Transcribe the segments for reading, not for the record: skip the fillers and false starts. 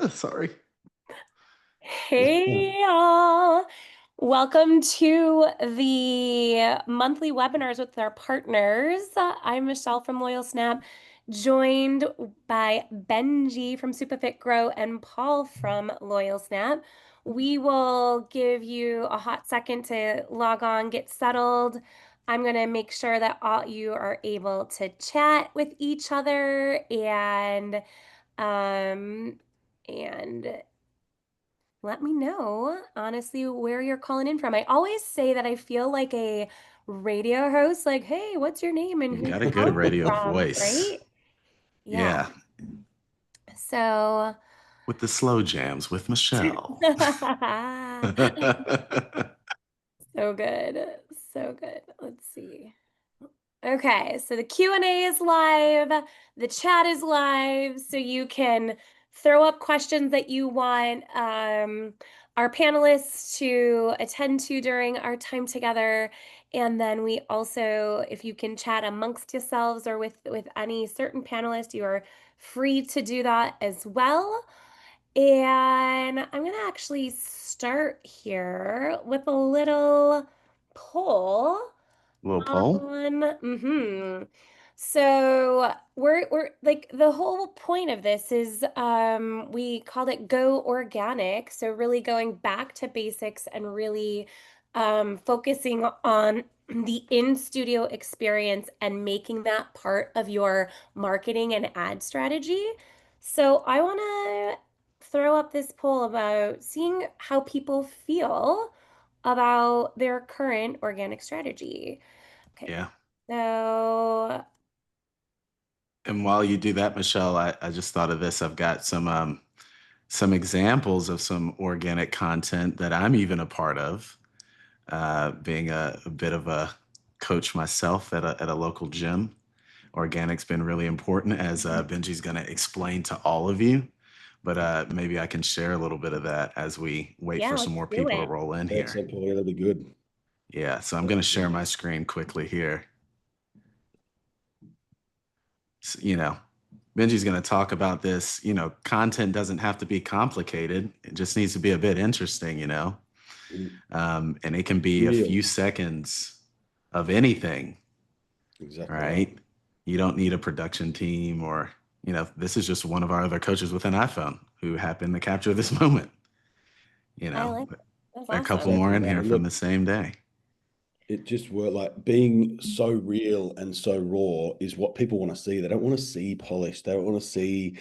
Sorry. Hey y'all. Welcome to the monthly webinars with our partners. I'm Michelle from Loyalsnap, joined by Benji from Supafitgrow and Paul from Loyalsnap. We will give you a hot second to log on, get settled. I'm going to make sure that all you are able to chat with each other um and let me know, honestly, where you're calling in from. I always say that I feel like a radio host, like, hey, what's your name and You who you got a good calling radio from, voice. right? Yeah. Yeah. So, With the slow jams with Michelle. so good. So good. Let's see. Okay, so the Q&A is live, the chat is live, so you can throw up questions that you want our panelists to attend to during our time together. And then we also, if you can chat amongst yourselves or with any certain panelist, you are free to do that as well. And I'm going to actually start here with a little poll. Little poll. So we're like the whole point of this is we called it Go Organic. So really going back to basics and really focusing on the in-studio experience and making that part of your marketing and ad strategy. So I want to throw up this poll about seeing how people feel about their current organic strategy. Okay. Yeah. So, And while you do that, Michelle, I just thought of this. I've got some examples of some organic content that I'm even a part of, being a bit of a coach myself at a local gym. Organic's been really important, as Benji's going to explain to all of you. But maybe I can share a little bit of that as we wait yeah, for some let's more do people to it. roll in Yeah, here. so Paul, that'll be good. Yeah, so I'm going to share my screen quickly here. Benji's going to talk about this. Content doesn't have to be complicated. It just needs to be a bit interesting. Mm, And it can be a real. few seconds of anything, Exactly right. right? You don't need a production team this is just one of our other coaches with an iPhone who happened to capture this moment. You I know, like it. That's a couple awesome. more Exactly in right. here And from look, the same day. it just worked like being so real and so raw is what people want to see. They don't want to see polished. They don't want to see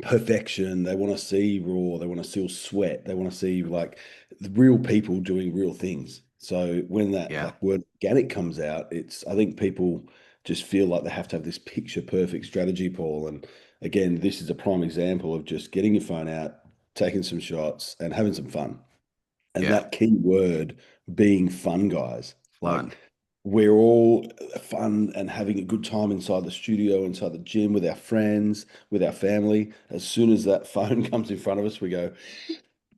perfection. They want to see raw. They want to see sweat. They want to see like the real people doing real things. So when that Yeah, like word organic comes out, I think people just feel like they have to have this picture perfect strategy, Paul. And again, this is a prime example of just getting your phone out, taking some shots, and having some fun. And yeah, that key word being fun, guys. fun. Like we're all fun and having a good time inside the studio, inside the gym with our friends, with our family. As soon as that phone comes in front of us, we go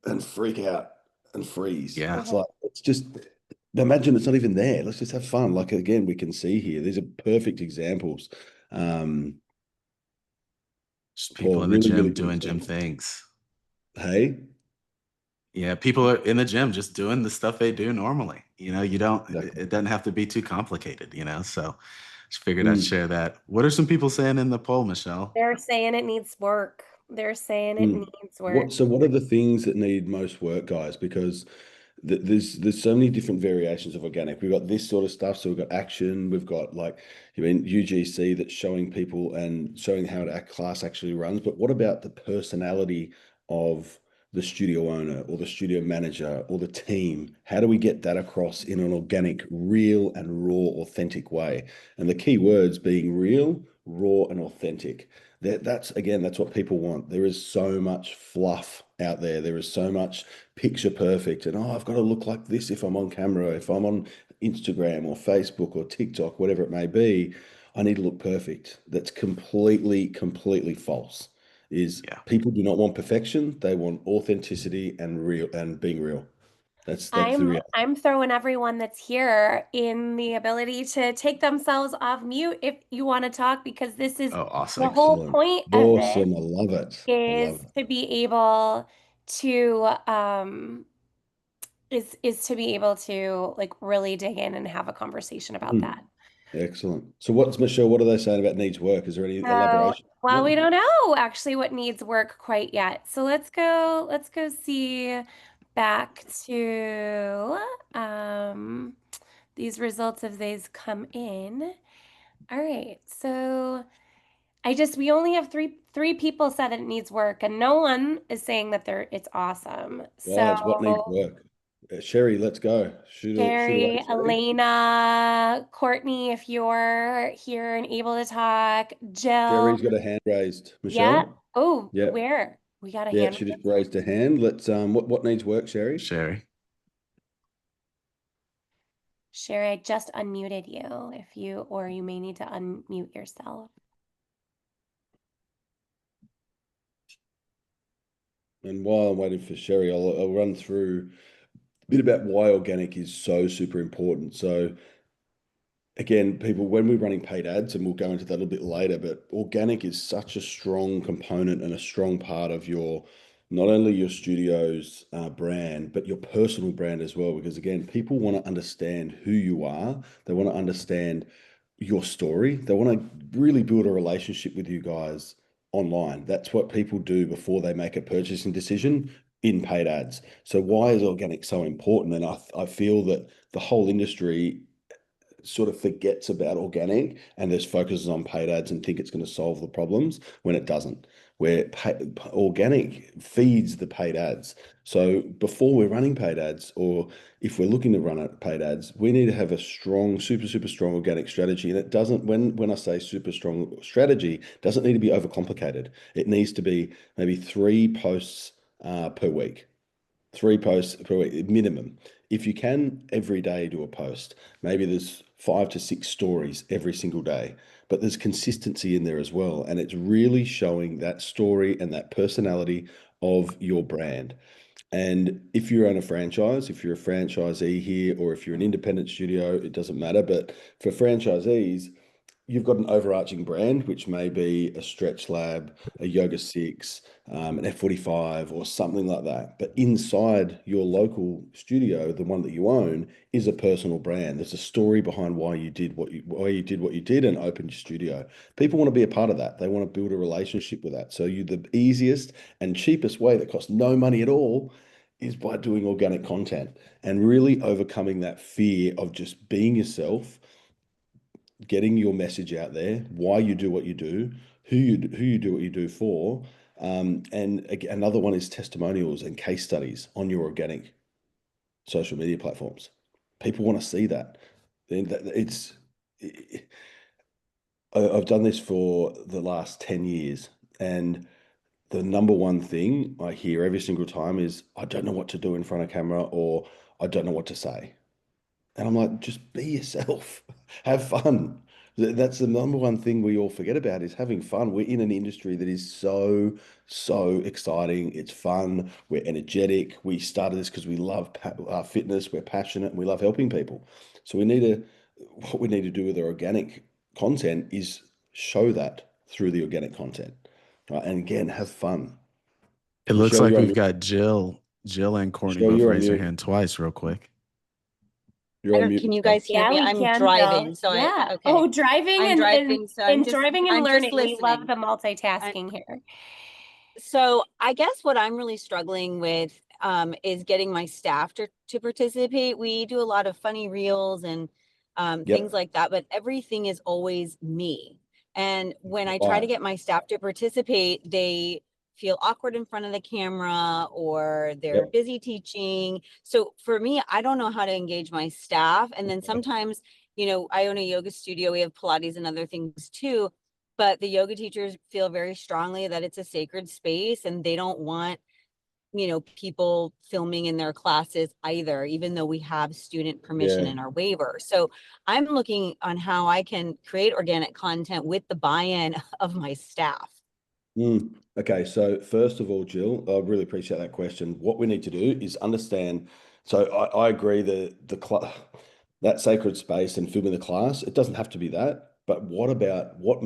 and freak out and freeze. Yeah, It's like, it's just imagine it's not even there. Let's just have fun. Like again, we can see here, these are perfect examples. Um, just people Paul, in the really, really gym good doing gym example. things. Hey, Yeah, people are in the gym just doing the stuff they do normally. You don't, exactly. it doesn't have to be too complicated. So just figured I'd Mm, share that. What are some people saying in the poll, Michelle? They're saying it needs work. They're saying it mm. needs work. What are the things that need most work, guys? Because there's so many different variations of organic. We've got this sort of stuff. So we've got action. We've got like UGC that's showing people and showing how a class actually runs. But what about the personality of the studio owner or the studio manager or the team? How do we get that across in an organic, real and raw, authentic way? And the key words being real, raw, and authentic. That's again, that's what people want. There is so much fluff out there. There is so much picture perfect and I've got to look like this if I'm on camera, if I'm on Instagram or Facebook or TikTok, whatever it may be, I need to look perfect. That's completely false. Is Yeah. people do not want perfection, they want authenticity and real and being real. That's the I'm reality. I'm throwing everyone that's here in the ability to take themselves off mute if you want to talk, because this is Oh, the awesome. whole Excellent. point of this Awesome. I love it. I is love it. to be able to is to be able to like really dig in and have a conversation about that. Mm. Excellent. So what's Michelle, what are they saying about needs work? Is there any So, elaboration on well, we it? don't know actually what needs work quite yet. So let's go see back to these results as they've come in. All right. So we only have three people said that it needs work, and no one is saying that it's awesome. Guys, what needs So work? Sherry, let's go. Shoot away, Sherry, Sherry. Elena, Courtney, if you're here and able to talk, Jill. Sherry's got a hand raised. Yeah. Michelle? Oh, Yeah. where? We got a Yeah, hand she just raised. raised a hand. Let's what needs work, Sherry? Sherry. Sherry, I just unmuted you if you may need to unmute yourself. And while I'm waiting for Sherry, I'll run through a bit about why organic is so super important. So again, people, when we're running paid ads, and we'll go into that a little bit later, but organic is such a strong component and a strong part of your, not only your studio's brand, but your personal brand as well. Because again, people want to understand who you are. They want to understand your story. They want to really build a relationship with you guys online. That's what people do before they make a purchasing decision in paid ads. So why is organic so important? And I feel that the whole industry sort of forgets about organic and just focuses on paid ads and think it's going to solve the problems when it doesn't. Where organic feeds the paid ads. So before we're running paid ads, or if we're looking to run paid ads, we need to have a strong, super strong organic strategy. And it doesn't, when I say super strong strategy, doesn't need to be overcomplicated. It needs to be maybe 3 posts per week. 3 posts per week minimum. If you can every day do a post, maybe there's 5 to 6 stories every single day, but there's consistency in there as well. And it's really showing that story and that personality of your brand. And if you own a franchise, if you're a franchisee here, or if you're an independent studio, it doesn't matter. But for franchisees, you've got an overarching brand, which may be a Stretch Lab, a Yoga Six, an F45, or something like that. But inside your local studio, the one that you own, is a personal brand. There's a story behind why you did what you did and opened your studio. People want to be a part of that. They want to build a relationship with that. So the easiest and cheapest way that costs no money at all is by doing organic content and really overcoming that fear of just being yourself, getting your message out there, why you do what you do, who you do what you do for. And another one is testimonials and case studies on your organic social media platforms. People want to see that. It's I've done this for the last 10 years, and the number one thing I hear every single time is, I don't know what to do in front of camera, or I don't know what to say. And I'm like, just be yourself, have fun. That's the number one thing we all forget about, is having fun. We're in an industry that is so exciting. It's fun. We're energetic. We started this because we love fitness. We're passionate and we love helping people. So what we need to do with our organic content is show that through the organic content, right? And again, have fun. It looks Michelle, like we've got Jill and Courtney Michelle, both you're on raised their mute. hand twice real quick. You're I on don't, mute, can you Michelle. guys hear Yeah, me? we I'm can, Jill. driving, so Yeah. okay. Oh, driving I'm driving, so and driving and I'm just learning. We love listening. the I, multitasking here. so I guess what I'm really struggling with is getting my staff to participate. We do a lot of funny reels and things Yep. like that, but everything is always me. And when I try to Right. get my staff to participate, they feel awkward in front of the camera, or they're Yep. busy teaching. So for me, I don't know how to engage my staff. And then sometimes, I own a yoga studio. We have Pilates and other things too, but the yoga teachers feel very strongly that it's a sacred space, and they don't want people filming in their classes either, even though we have student permission Yeah. in our waiver. So I'm looking on how I can create organic content with the buy-in of my staff. Okay, so first of all, Jill, I really appreciate that question. What we need to do is understand So I agree that that sacred space and filming the class, it doesn't have to be that. But what about what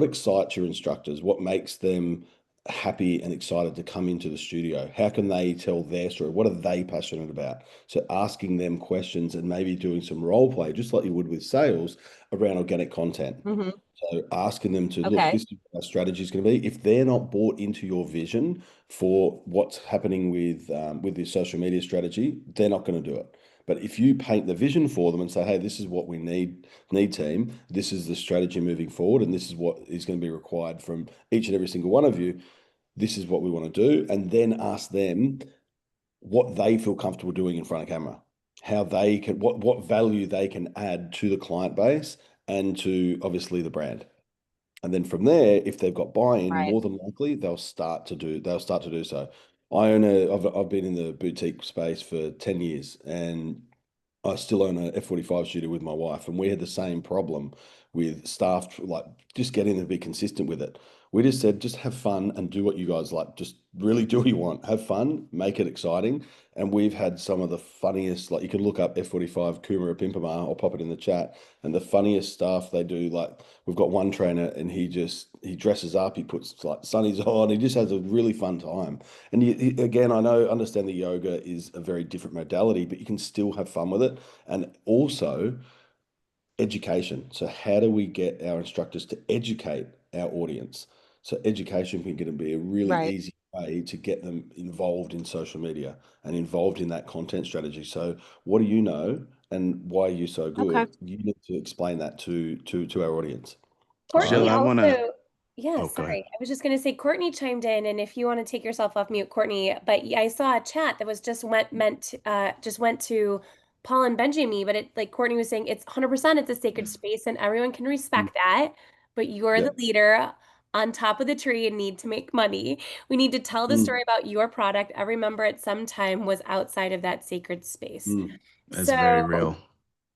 excites your instructors? What makes them happy and excited to come into the studio? How can they tell their story? What are they passionate about? So asking them questions and maybe doing some role play, just like you would with sales, around organic content. Hmm. So asking them to look, Okay. this is what our strategy is going to be. If they're not bought into your vision for what's happening with your social media strategy, they're not going to do it. But if you paint the vision for them and say, hey, this is what we need team, this is the strategy moving forward, and this is what is going to be required from each and every single one of you, this is what we want to do, and then ask them what they feel comfortable doing in front of camera, how they can, what value they can add to the client base and to obviously the brand. And then from there, if they've got buy-in, Right. more than likely they'll start to do so. I've been in the boutique space for 10 years, and I still own a F45 studio with my wife, and we had the same problem with staff, like just getting them to be consistent with it. We just said, just have fun and do what you guys like. Just really do what you want. Have fun, make it exciting. And we've had some of the funniest, like you can look up F45 Kuma Pimpama, I'll pop it in the chat. And the funniest stuff they do, like we've got one trainer and he dresses up, he puts like sunnies on, he just has a really fun time. And again, understand the yoga is a very different modality, but you can still have fun with it. And also education. So how do we get our instructors to educate our audience? So education can be a really Right. easy way to get them involved in social media and involved in that content strategy. So what do you know and why are you so Okay. good? You need to explain that to our audience. All Jill, Courtney right. I want to. also, yeah, Oh, go ahead. sorry. I was just going to say Courtney chimed in, and if you want to take yourself off mute, Courtney, but I saw a chat that was just went to Paul and Benjamin, but it like Courtney was saying it's 100% it's a sacred space and everyone can Mm. respect that, but you're the Yep. leader on top of the tree and need to make money. We need to tell the Mm. story about your product. Every member at some time was outside of that sacred space. Mm. That's very So, real.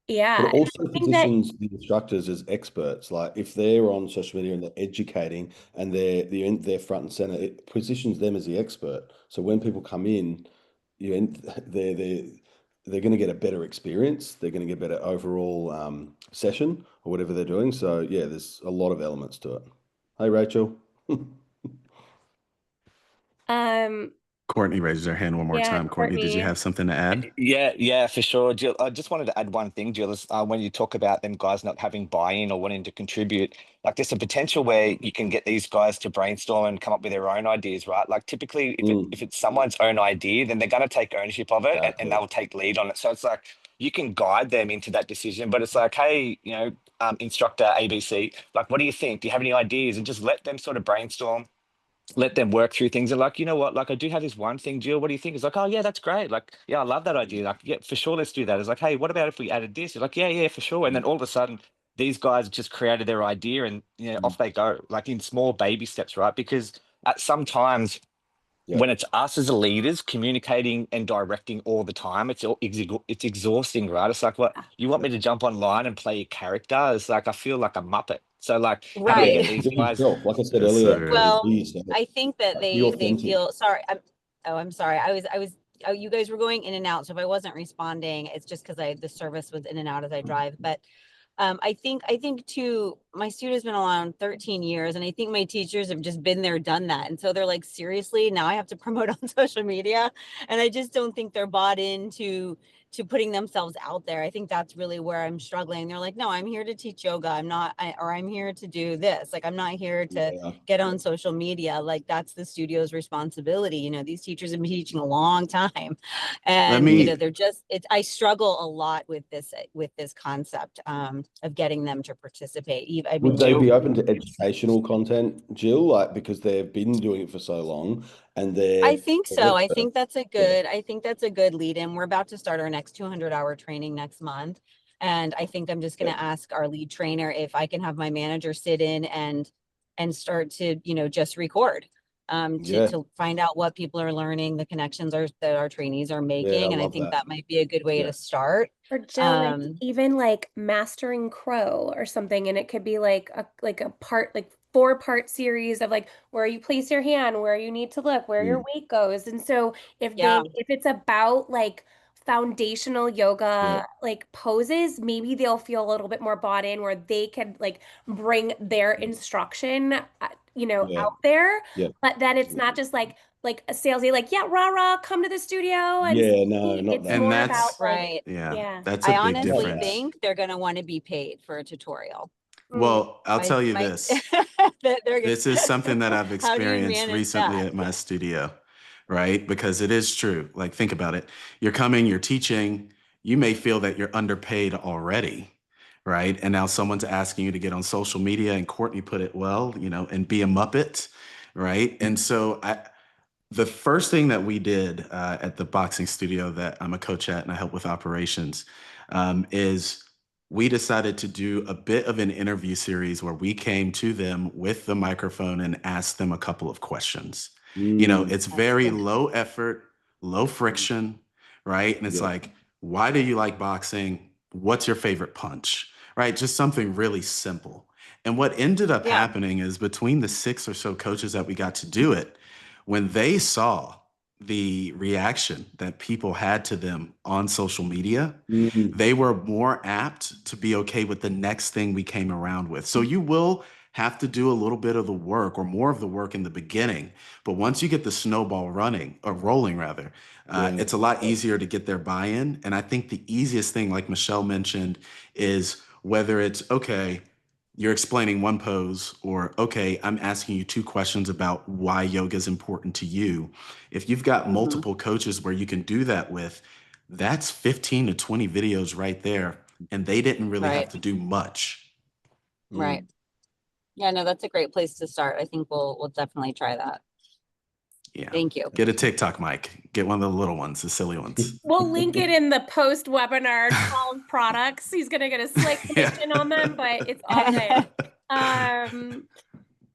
But yeah, it and also I think that positions the instructors as experts. Like if they're on social media and they're educating and they're front and center, it positions them as the expert. So when people come in, you know, they're going to get a better experience. They're going to get a better overall session or whatever they're doing. So yeah, there's a lot of elements to it. Hey, Rachel. um Courtney raises her hand one more yeah, time. Courtney, did you Courtney. have something to add? Yeah, for sure, Jill. I just wanted to add one thing, Jill, is when you talk about them guys not having buy-in or wanting to contribute, like there's a potential where you can get these guys to brainstorm and come up with their own ideas, right? Like typically Mm, if it's someone's own idea, then they're going to take ownership of it and exactly. they'll take lead on it. So it's like you can guide them into that decision, but it's like, hey, instructor ABC, like, what do you think? Do you have any ideas? And just let them sort of brainstorm, let them work through things and like, you know what, like I do have this one thing, Jill, what do you think? It's like, oh yeah, that's great. Like, yeah, I love that idea. Like, yeah, for sure, let's do that. It's like, hey, what about if we added this? You're like, yeah, for sure. And then all of a sudden, these guys just created their idea and Mm, off they go, like in small baby steps, right? Because at some times yeah. when it's us as leaders communicating and directing all the time, it's exhausting, right? It's like, what you want me to jump online and play a character? It's like I feel like a muppet. So like, how do we Yeah. get Right. these Be guys? yourself. Like I said That's so earlier, good. Well, be yourself. I think that Be they authentic. feel sorry. I'm sorry. Oh, you guys were going in and out. So if I wasn't responding, it's just because the service was in and out as I drive. But I think too, my studio's been around 13 years, and I think my teachers have just been there, done that. And so they're like, seriously, now I have to promote on social media. And I just don't think they're bought into putting themselves out there. I think that's really where I'm struggling. They're like, no, I'm here to teach yoga. Or I'm here to do this. Like, I'm not here to Yeah. get on social media. Like, that's the studio's responsibility. These teachers have been teaching a long time. Let And, me, they're just, I struggle a lot with this concept of getting them to participate. I Would mean, they Jill, be open to educational content, Jill? Like because they've been doing it for so long and I they're think so. experts. Yeah. I think that's a good lead in. We're about to start our next 200-hour training next month. And I think I'm just going Yeah. to ask our lead trainer if I can have my manager sit in and start to, just record Yeah. to find out what people are learning, the connections that our trainees are Yeah. I making. And I love think that. that might be a good way Yeah. to start. Or Jill, like Um, even like mastering crow or something, and it could be like a part like 4-part series of like where you place your hand, where you need to look, where your weight goes. And so Yeah. if it's about like foundational yoga Yeah. like poses, maybe they'll feel a little bit more bought in where they could like bring their instruction Yeah. out there. Yeah. But then it's not just like a salesy like, yeah, rah rah, come to the studio and Yeah, see no, me. not It's that. And more about that's, like, Right. yeah, yeah. that's a I big honestly that. difference. think they're going to want to be paid for a tutorial. Well, I'll My, tell you my, this. they're This is something that I've How do you experienced manage recently that? at my studio, right? Because it is true. Like, think about it. You're coming, you're teaching, you may feel that you're underpaid already, right? And now someone's asking you to get on social media, and Courtney put it well, and be a Muppet, right? And so the first thing that we did at the boxing studio that I'm a coach at and I help with operations is we decided to do a bit of an interview series where we came to them with the microphone and asked them a couple of questions. It's That's very good. low effort, low friction, right? And it's Yeah. like, why do you like boxing? What's your favorite punch? Right? Just something really simple. And what ended up Yeah. happening is between the 6 or so coaches that we got to do it, when they saw the reaction that people had to them on social media, Mm, they were more apt to be okay with the next thing we came around with. So you will have to do a little bit of the work or more of the work in the beginning. But once you get the snowball running or rolling rather, yeah. it's a lot easier to get their buy-in. And I think the easiest thing, like Michelle mentioned, is whether it's okay, you're explaining one pose, or okay, I'm asking you 2 questions about why yoga is important to you. If you've got Mhm. multiple coaches where you can do that with, that's 15 to 20 videos right there. And they didn't really have Right. to do much. Right. Mm. Yeah, no, that's a great place to start. I think we'll definitely try that. Yeah. Thank you. Get a TikTok mic. Get one of the little ones, the silly ones. We'll link it in the post webinar 12 products. He's gonna get a slight Yeah. commission on them, but it's all good.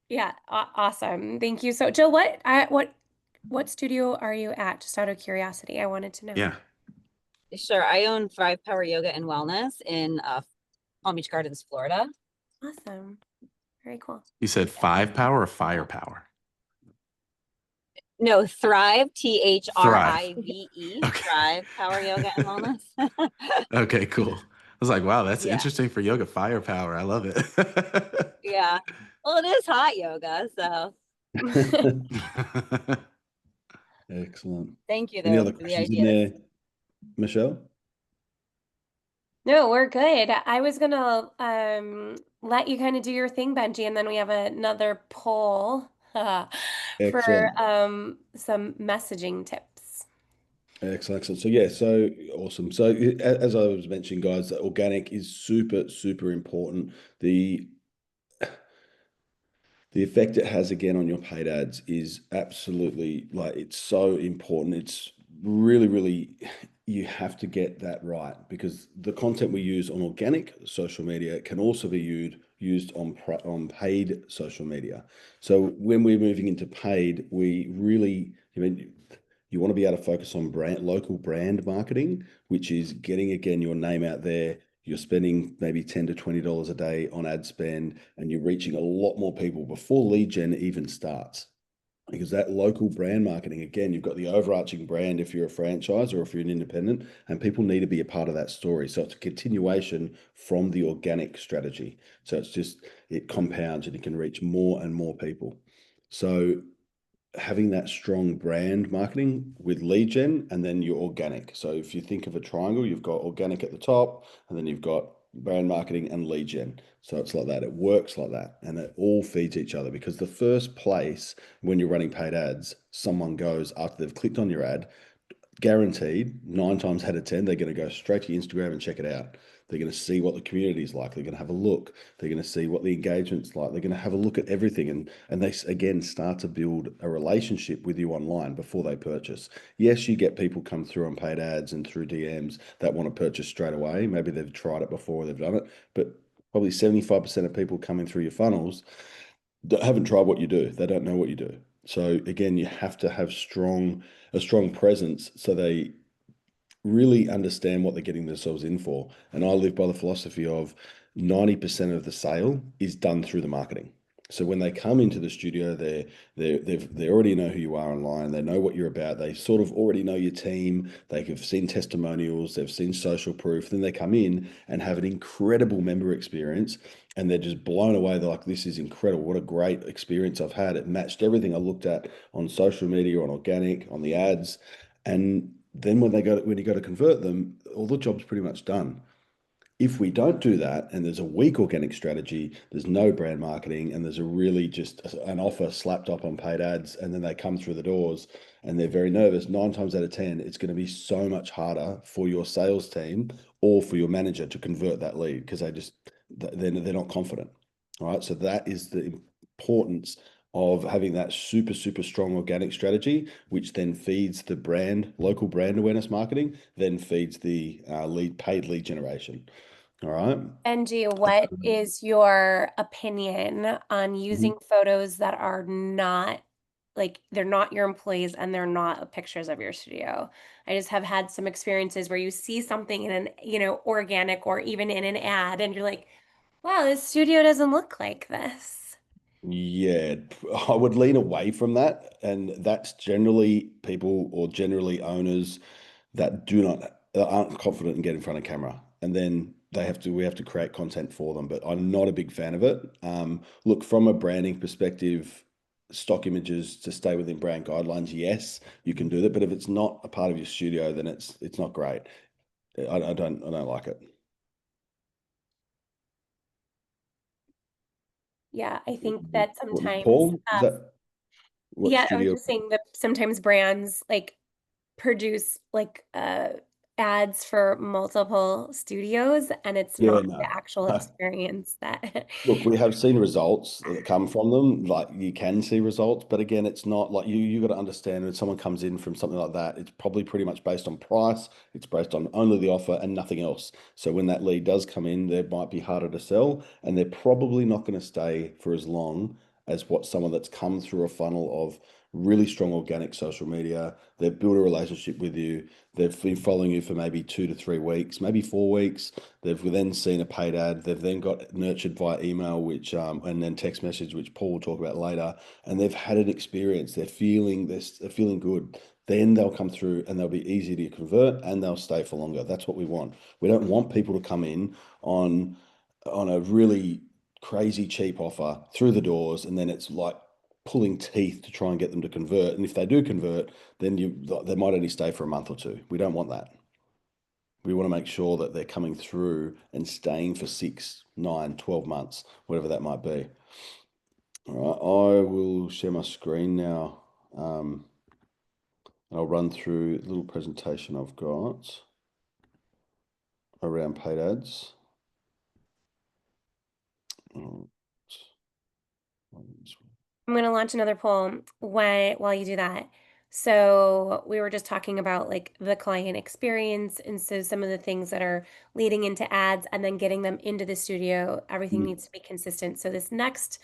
Yeah, awesome. Thank you. So Jill, what studio are you at? Just out of curiosity, I wanted to know. Yeah. Sure. I own Thrive Power Yoga and Wellness in Palm Beach Gardens, Florida. Awesome. Very cool. You said 5 power or firepower? No, Thrive, Thrive. THRIVE, Okay. Thrive Power Yoga and Wellness. Okay, cool. I was like, wow, that's Yeah. interesting for yoga, firepower. I love it. Yeah. Well, it is hot yoga, so Excellent. thank you Any though other for the questions in ideas. there, Michelle? No, we're good. I was gonna let you kind of do your thing, Benji, and then we have another poll for Excellent. some messaging tips. Excellent. Excellent. So yeah, so awesome. So as I was mentioning, guys, that organic is super, super important. The effect it has again on your paid ads is absolutely like it's so important. It's really, really you have to get that right because the content we use on organic social media can also be used on paid social media. So when we're moving into paid, we really you want to be able to focus on local brand marketing, which is getting again your name out there. You're spending maybe $10 to $20 a day on ad spend, and you're reaching a lot more people before lead gen even starts. Because that local brand marketing, again, you've got the overarching brand if you're a franchise or if you're an independent, and people need to be a part of that story. So it's a continuation from the organic strategy. So it compounds and it can reach more and more people. So having that strong brand marketing with lead gen and then your organic. So if you think of a triangle, you've got organic at the top and then you've got brand marketing and lead gen. So it's like that. It works like that and it all feeds each other because the first place when you're running paid ads, someone goes after they've clicked on your ad, guaranteed 9 times out of 10, they're going to go straight to Instagram and check it out. They're going to see what the community is like. They're going to have a look. They're going to see what the engagement's like. They're going to have a look at everything. And they, again, start to build a relationship with you online before they purchase. Yes, you get people come through on paid ads and through DMs that want to purchase straight away. Maybe they've tried it before, they've done it. But probably 75% of people coming through your funnels haven't tried what you do. They don't know what you do. So again, you have to have a strong presence so they really understand what they're getting themselves in for. And I live by the philosophy of 90% of the sale is done through the marketing. So when they come into the studio, they already know who you are online. They know what you're about. They sort of already know your team. They have seen testimonials. They've seen social proof. Then they come in and have an incredible member experience, and they're just blown away. They're like, "This is incredible! What a great experience I've had! It matched everything I looked at on social media, on organic, on the ads." And then when you go to convert them, all the job's pretty much done. If we don't do that and there's a weak organic strategy, there's no brand marketing, and there's a really just an offer slapped up on paid ads, and then they come through the doors and they're very nervous, 9 times out of 10, it's going to be so much harder for your sales team or for your manager to convert that lead because they're not confident. All right. So that is the importance of having that super, super strong organic strategy, which then feeds the local brand awareness marketing, then feeds the paid lead generation. All right. Angie, what is your opinion on using Mhm. photos that are not like they're not your employees and they're not pictures of your studio? I just have had some experiences where you see something in an, organic or even in an ad and you're like, wow, this studio doesn't look like this. Yeah, I would lean away from that. And that's generally people or generally owners that aren't confident in getting in front of camera. And then we have to create content for them. But I'm not a big fan of it. Look, from a branding perspective, stock images to stay within brand guidelines, yes, you can do that. But if it's not a part of your studio, then it's not great. I don't like it. Yeah, I think that sometimes, Paul, is that what yeah, I was studio? just saying that sometimes brands like produce like ads for multiple studios and it's Yeah, not no. the actual experience that Look, we have seen results that come from them. Like you can see results, but again, it's not like you got to understand when someone comes in from something like that, it's probably pretty much based on price. It's based on only the offer and nothing else. So when that lead does come in, they might be harder to sell, and they're probably not going to stay for as long as what someone that's come through a funnel of really strong organic social media. They've built a relationship with you. They've been following you for maybe 2 to 3 weeks, maybe 4 weeks. They've then seen a paid ad. They've then got nurtured via email, which and then text message, which Paul will talk about later. And they've had an experience. They're feeling good. Then they'll come through and they'll be easy to convert and they'll stay for longer. That's what we want. We don't want people to come in on a really crazy cheap offer through the doors, and then it's like pulling teeth to try and get them to convert. And if they do convert, then they might only stay for a month or two. We don't want that. We want to make sure that they're coming through and staying for 6, 9, 12 months, whatever that might be. All right, I will share my screen now. I'll run through a little presentation I've got around paid ads. I'm going to launch another poll while you do that. So we were just talking about like the client experience, and so some of the things that are leading into ads and then getting them into the studio, everything needs to be consistent. So this next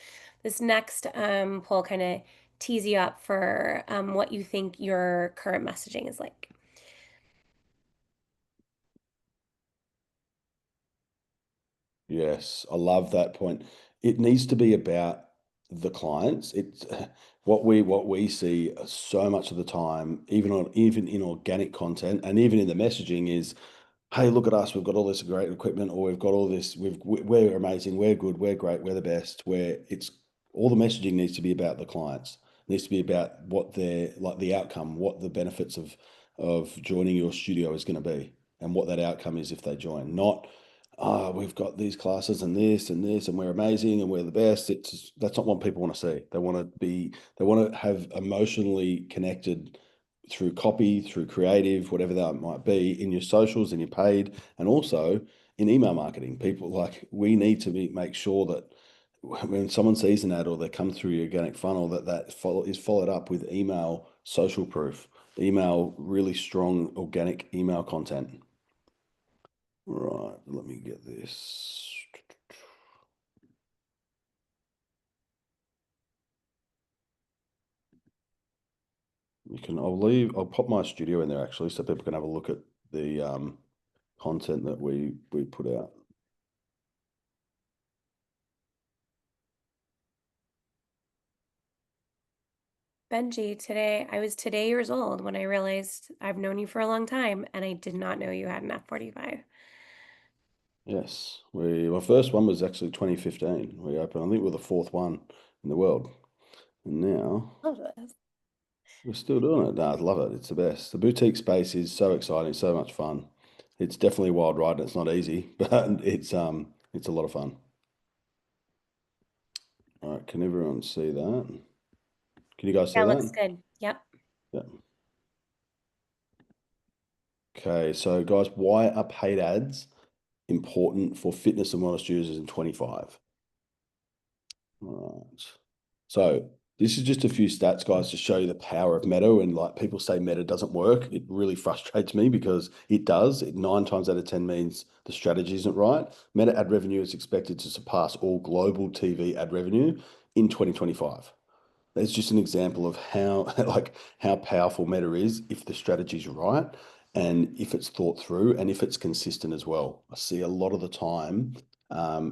poll kind of tees you up for what you think your current messaging is like. Yes, I love that point. It needs to be about the clients. It's what we see so much of the time, even in organic content and even in the messaging is, hey, look at us, we've got all this great equipment, or we've got all this, we're amazing, we're good, we're great, we're the best. Where it's all the messaging needs to be about the clients. It needs to be about what they're like, the outcome, what the benefits of joining your studio is going to be, and what that outcome is if they join. Not, we've got these classes and this and this, and we're amazing and we're the best. That's not what people want to see. They want to have emotionally connected through copy, through creative, whatever that might be, in your socials, in your paid, and also in email marketing. People like we need to make sure that when someone sees an ad or they come through your organic funnel, is followed up with email social proof, email really strong organic email content. Right, let me get this. I'll pop my studio in there actually so people can have a look at the content that we put out. Benji, today, I was today years old when I realized I've known you for a long time and I did not know you had an F45. Yes, our first one was actually 2015. We opened, I think we're the fourth one in the world. And now Love this. we're still doing it. No, I love it. It's the best. The boutique space is so exciting, so much fun. It's definitely a wild ride and it's not easy, but it's a lot of fun. All right, can everyone see that? Can you guys see Yeah, that? looks good. Yep. Yeah. Okay, so guys, why are paid ads important for fitness and wellness users in 25? All right. So this is just a few stats, guys, to show you the power of Meta. And like people say Meta doesn't work. It really frustrates me because it does. It 9 times out of 10 means the strategy isn't right. Meta ad revenue is expected to surpass all global TV ad revenue in 2025. That's just an example of how how powerful Meta is if the strategy's right and if it's thought through and if it's consistent as well. I see a lot of the time,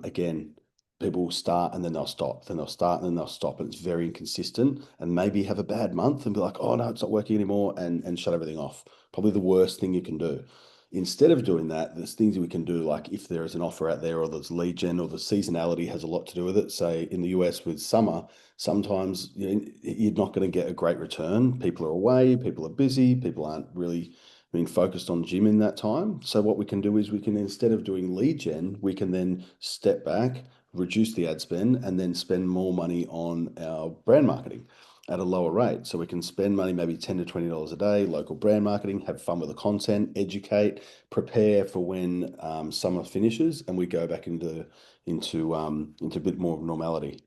again, people will start and then they'll stop, then they'll start and then they'll stop, and it's very inconsistent. And maybe have a bad month and be like, oh no, it's not working anymore, and shut everything off. Probably the worst thing you can do. Instead of doing that, there's things we can do, like if there is an offer out there or there's lead gen or the seasonality has a lot to do with it. Say in the US with summer, sometimes you're not going to get a great return. People are away, people are busy, people aren't really being focused on gym in that time. So what we can do is we can, instead of doing lead gen, we can then step back, reduce the ad spend, and then spend more money on our brand marketing at a lower rate. So we can spend money, maybe $10 to $20 a day, local brand marketing, have fun with the content, educate, prepare for when summer finishes, and we go back into a bit more of normality.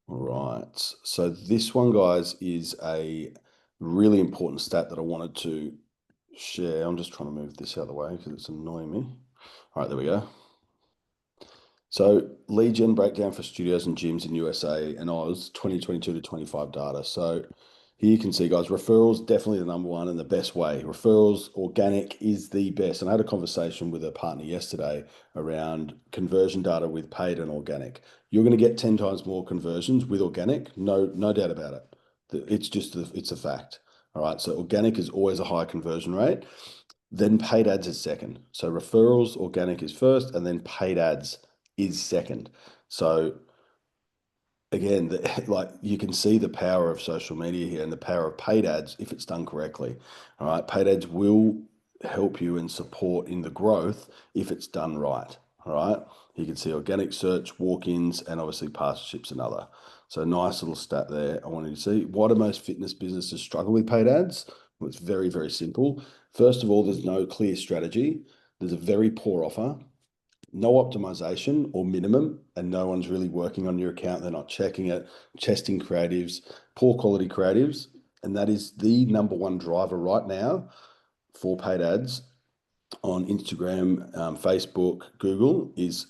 All right. So this one, guys, is a really important stat that I wanted to share. I'm just trying to move this out of the way because it's annoying me. All right, there we go. So lead gen breakdown for studios and gyms in USA and Oz 2022 to 25 data. So here you can see, guys, referrals definitely the number one and the best way. Referrals, organic is the best. And I had a conversation with a partner yesterday around conversion data with paid and organic. You're going to get 10 times more conversions with organic, no doubt about it. It's a fact. All right. So organic is always a high conversion rate. Then paid ads is second. So referrals, organic is first, and then paid ads is second. So again, like you can see the power of social media here and the power of paid ads if it's done correctly. All right, paid ads will help you and support in the growth if it's done right. All right, you can see organic search, walk-ins, and obviously partnerships another. So nice little stat there. I wanted to see, why do most fitness businesses struggle with paid ads? Well, it's very, very simple. First of all, there's no clear strategy. There's a very poor offer, no optimization or minimum, and no one's really working on your account. They're not checking it, testing creatives, poor quality creatives. And that is the number one driver right now for paid ads on Instagram, Facebook, Google is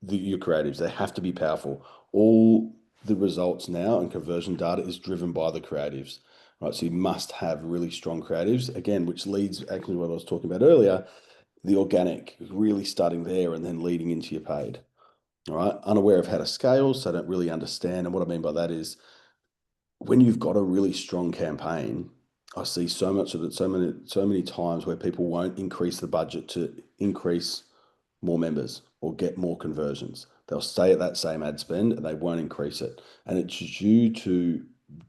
your creatives. They have to be powerful. All the results now and conversion data is driven by the creatives, right? So you must have really strong creatives, again, which leads actually what I was talking about earlier, the organic, really starting there and then leading into your paid. All right, unaware of how to scale, so don't really understand. And what I mean by that is when you've got a really strong campaign, I see so much of it, so many times where people won't increase the budget to increase more members or get more conversions. They'll stay at that same ad spend and they won't increase it. And it's due to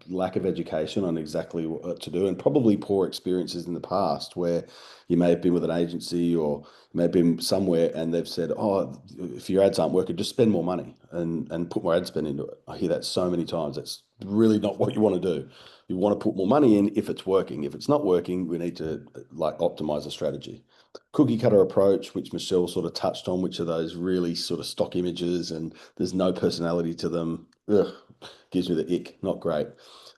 lack of education on exactly what to do and probably poor experiences in the past where you may have been with an agency or you may have been somewhere and they've said, oh, if your ads aren't working, just spend more money and put more ad spend into it. I hear that so many times. That's really not what you want to do. You want to put more money in if it's working. If it's not working, we need to optimize the strategy. Cookie cutter approach, which Michelle sort of touched on, which are those really sort of stock images and there's no personality to them. Ugh, gives me the ick, not great.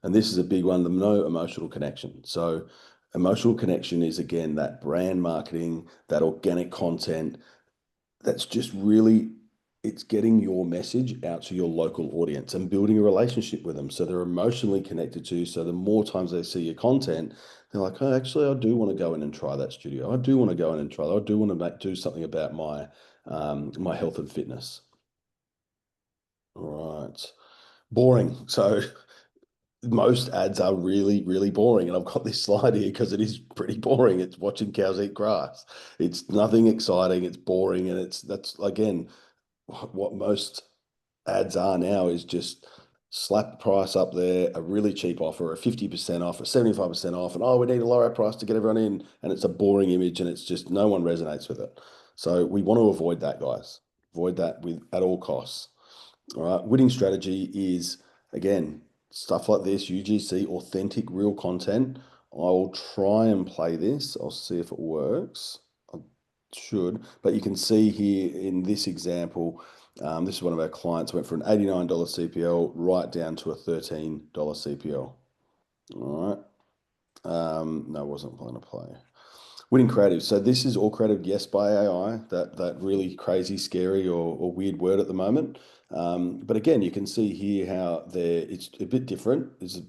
And this is a big one, the no emotional connection. So emotional connection is, again, that brand marketing, that organic content that's just really, it's getting your message out to your local audience and building a relationship with them so they're emotionally connected to you. So the more times they see your content, they're like, oh, actually, I do want to go in and try that studio. I do want to go in and try that. I do want to do something about my my health and fitness. All right. Boring. So most ads are really, really boring. And I've got this slide here because it is pretty boring. It's watching cows eat grass. It's nothing exciting. It's boring. And that's again, what most ads are now is just slap the price up there, a really cheap offer, a 50% off, a 75% off, and oh, we need a lower price to get everyone in. And it's a boring image and it's just no one resonates with it. So we want to avoid that, guys. Avoid that at all costs. All right. Winning strategy is, again, stuff like this, UGC, authentic, real content. I will try and play this. I'll see if it works. I should, but you can see here in this example, this is one of our clients, went from an $89 CPL right down to a $13 CPL. All right. No, I wasn't going to play. Winning creative. So this is all created, yes, by AI, that really crazy, scary or weird word at the moment. But again, you can see here how it's a bit different. It's a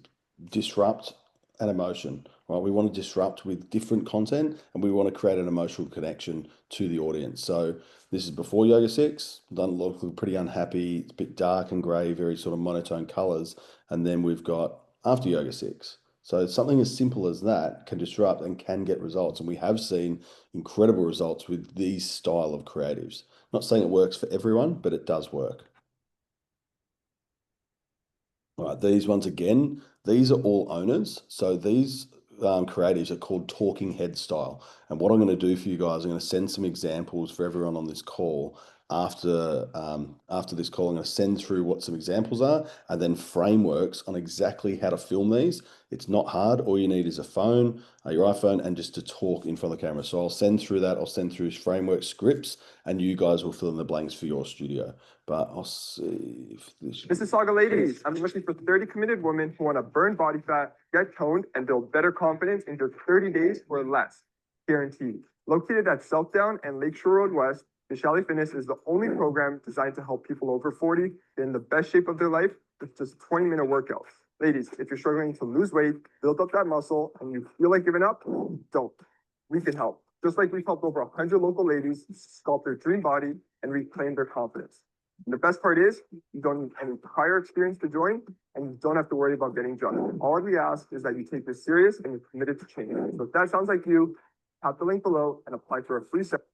disrupt and emotion, right? We want to disrupt with different content and we want to create an emotional connection to the audience. So this is before Yoga 6, done look pretty unhappy. It's a bit dark and gray, very sort of monotone colors. And then we've got after Yoga 6. So something as simple as that can disrupt and can get results. And we have seen incredible results with these style of creatives. Not saying it works for everyone, but it does work. All right, these ones again, these are all owners. So these creatives are called talking head style. And what I'm going to do for you guys, I'm going to send some examples for everyone on this call. After this call, I'm going to send through what some examples are and then frameworks on exactly how to film these. It's not hard. All you need is a phone, your iPhone, and just to talk in front of the camera. So I'll send through that. I'll send through framework scripts, and you guys will fill in the blanks for your studio. But I'll see if this is Saga Ladies. I'm looking for 30 committed women who want to burn body fat, get toned, and build better confidence in just 30 days or less. Guaranteed. Located at Southdown and Lakeshore Road West, Michelle Fitness is the only program designed to help people over 40 get in the best shape of their life with just 20-minute workouts. Ladies, if you're struggling to lose weight, build up that muscle, and you feel like giving up, don't. We can help. Just like we've helped over 100 local ladies sculpt their dream body and reclaim their confidence. And the best part is you don't need any prior experience to join, and you don't have to worry about getting judged. All we ask is that you take this serious and you're committed to change. So if that sounds like you, tap the link below and apply for a free session.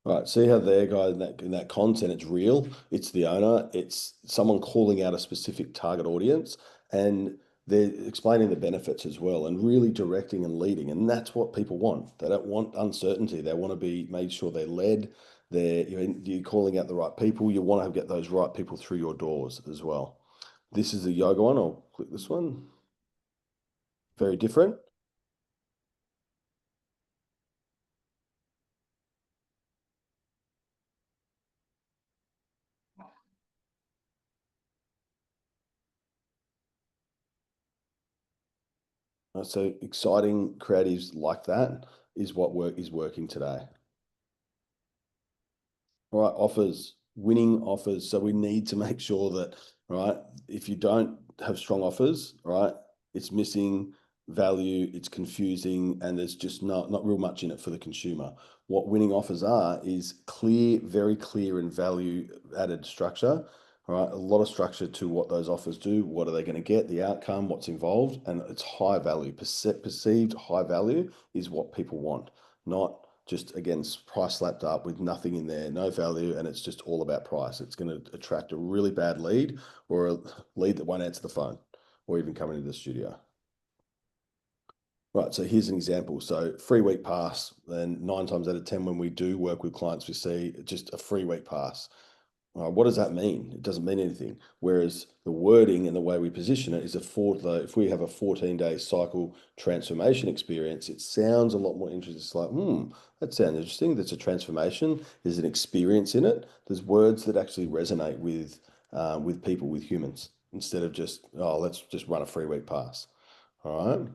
Right, see how there, guys, in that content, it's real, it's the owner, it's someone calling out a specific target audience, and they're explaining the benefits as well, and really directing and leading, and that's what people want. They don't want uncertainty. They want to be made sure they're led. You're calling out the right people. You want to get those right people through your doors as well. This is the yoga one. I'll click this one. Very different. So exciting creatives like that is what is working today. All right, offers, winning offers. So we need to make sure that, right, if you don't have strong offers, right, it's missing value, it's confusing, and there's just not real much in it for the consumer. What winning offers are is clear, very clear and value added structure. All right, a lot of structure to what those offers do. What are they going to get? The outcome, what's involved, and it's high value. Perceived high value is what people want, not just again price slapped up with nothing in there, no value, and it's just all about price. It's going to attract a really bad lead or a lead that won't answer the phone or even come into the studio. Right, so here's an example. So free week pass, and 9 times out of 10 when we do work with clients, we see just a free week pass. What does that mean? It doesn't mean anything. Whereas the wording and the way we position it is if we have a 14-day cycle transformation experience, it sounds a lot more interesting. It's like, that sounds interesting. That's a transformation. There's an experience in it. There's words that actually resonate with people, with humans, instead of just, oh, let's just run a free week pass. All right.